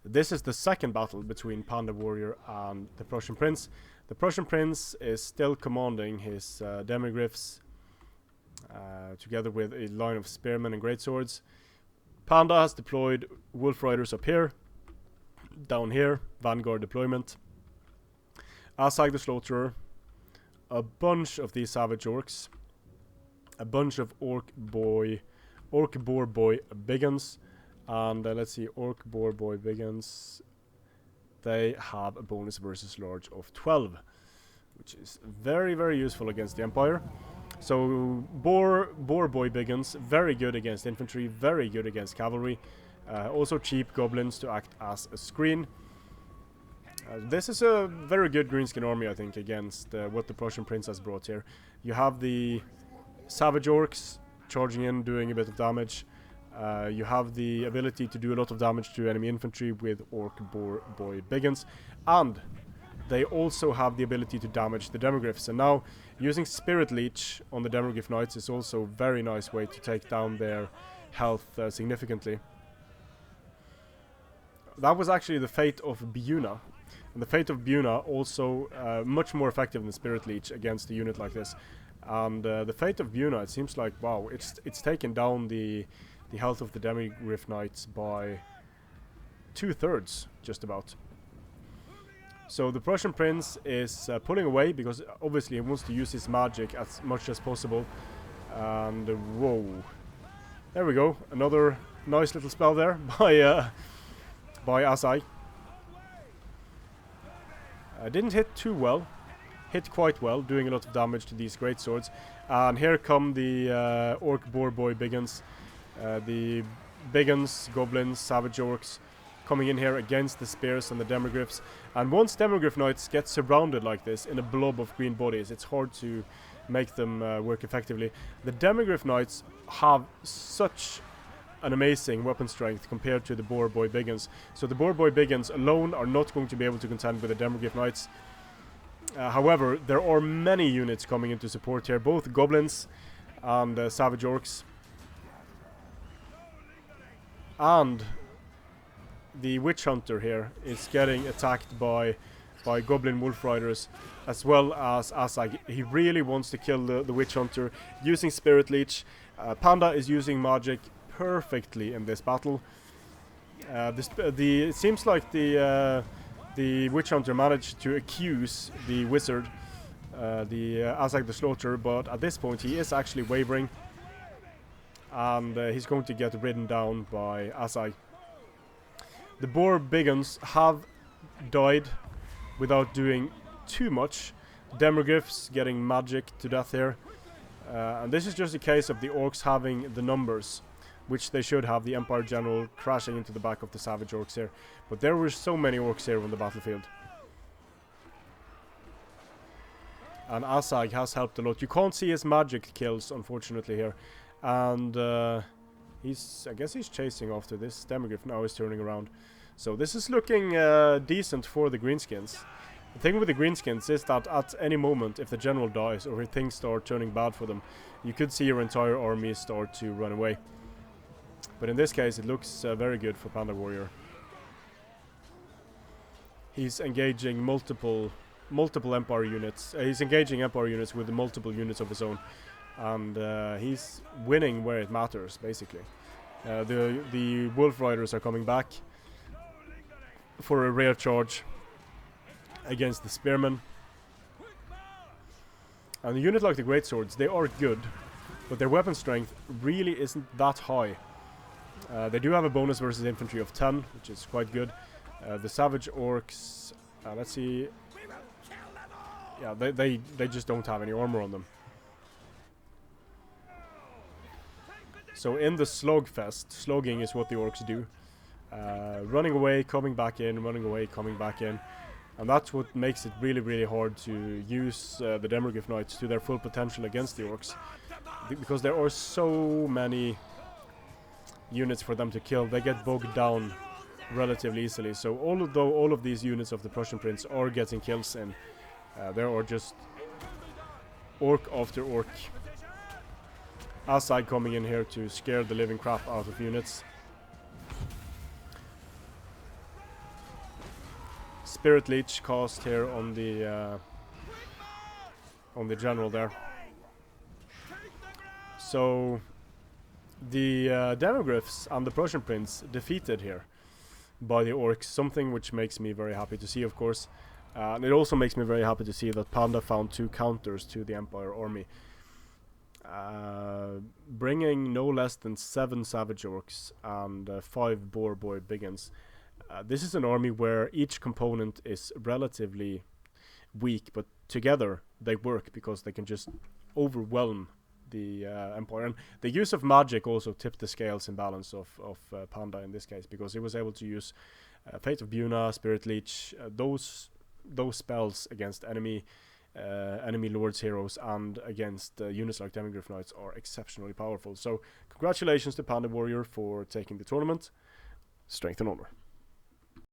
This is the second battle between Panda Warrior and the Prussian Prince. The Prussian Prince is still commanding his demigryphs together with a line of spearmen and greatswords. Panda has deployed wolf riders up here, down here, vanguard deployment. Asag the Slaughterer, a bunch of these savage orcs, a bunch of orc boar boy biggins, and let's see, orc boar boy biggins. They have a bonus versus large of 12, which is very, very useful against the Empire. So boar boy biggins, very good against infantry, very good against cavalry. Also cheap goblins to act as a screen. This is a very good greenskin army, I think, against what the Prussian Prince has brought here. You have the savage orcs charging in, doing a bit of damage. You have the ability to do a lot of damage to enemy infantry with orc boar boy biggins, and they also have the ability to damage the demigryphs. And now using Spirit Leech on the demigryph knights is also a very nice way to take down their health significantly. That was actually the fate of Buna. And the fate of Buna also much more effective than Spirit Leech against a unit like this. And the fate of Buna, it seems like, wow, it's taken down the health of the demigryph knights by 2/3, just about. So the Prussian Prince is pulling away because obviously he wants to use his magic as much as possible. And whoa, there we go, another nice little spell there by Asai. Didn't hit too well, hit quite well, doing a lot of damage to these great swords. And here come the orc boar boy biggins, the biggins, goblins, savage orcs, coming in here against the spears and the demigryphs. And once demigryph knights get surrounded like this in a blob of green bodies, it's hard to make them work effectively. The demigryph knights have such an amazing weapon strength compared to the boar boy biggins. So the boar boy biggins alone are not going to be able to contend with the demigryph knights. However, there are many units coming into support here, both goblins and savage orcs. And the witch hunter here is getting attacked by goblin wolf riders, as well as Asag. He really wants to kill the witch hunter using Spirit Leech. Panda is using magic perfectly in this battle. It seems like the witch hunter managed to accuse the wizard, Asag the Slaughterer, but at this point he is actually wavering, and he's going to get ridden down by Asag. The boar biggins have died without doing too much. Demigryphs getting magic to death here. And this is just a case of the orcs having the numbers, which they should have. The Empire General crashing into the back of the savage orcs here. But there were so many orcs here on the battlefield. And Asag has helped a lot. You can't see his magic kills, unfortunately, here. And I guess he's chasing after this. Demigryph now is turning around. So this is looking decent for the greenskins. The thing with the greenskins is that at any moment, if the general dies or if things start turning bad for them, you could see your entire army start to run away. But in this case, it looks very good for Panda Warrior. He's engaging multiple Empire units. He's engaging Empire units with multiple units of his own. And he's winning where it matters, basically. The Wolf Riders are coming back for a rare charge against the Spearmen. And a unit like the Greatswords, they are good, but their weapon strength really isn't that high. They do have a bonus versus infantry of 10, which is quite good. The Savage Orcs, let's see. Yeah, they just don't have any armor on them. So in the slogfest, slogging is what the orcs do. Running away, coming back in, running away, coming back in. And that's what makes it really, really hard to use the Demogryph Knights to their full potential against the orcs. Because there are so many units for them to kill, they get bogged down relatively easily. So although all of these units of the Prussian Prince are getting kills in, there are just orc after orc. Aside coming in here to scare the living crap out of units. Spirit Leech cast here on the general there. So the Demogryphs and the Prussian Prince defeated here by the Orcs, something which makes me very happy to see, of course. And it also makes me very happy to see that Panda found 2 counters to the Empire army, bringing no less than 7 Savage Orcs and 5 Boar Boy Biggins. This is an army where each component is relatively weak, but together they work because they can just overwhelm the Empire. And the use of magic also tipped the scales in balance of Panda in this case, because he was able to use Fate of Buna, Spirit Leech, those spells against enemy lords, heroes, and against units like Demigryph Knights are exceptionally powerful. So congratulations to Panda Warrior for taking the tournament. Strength and honor.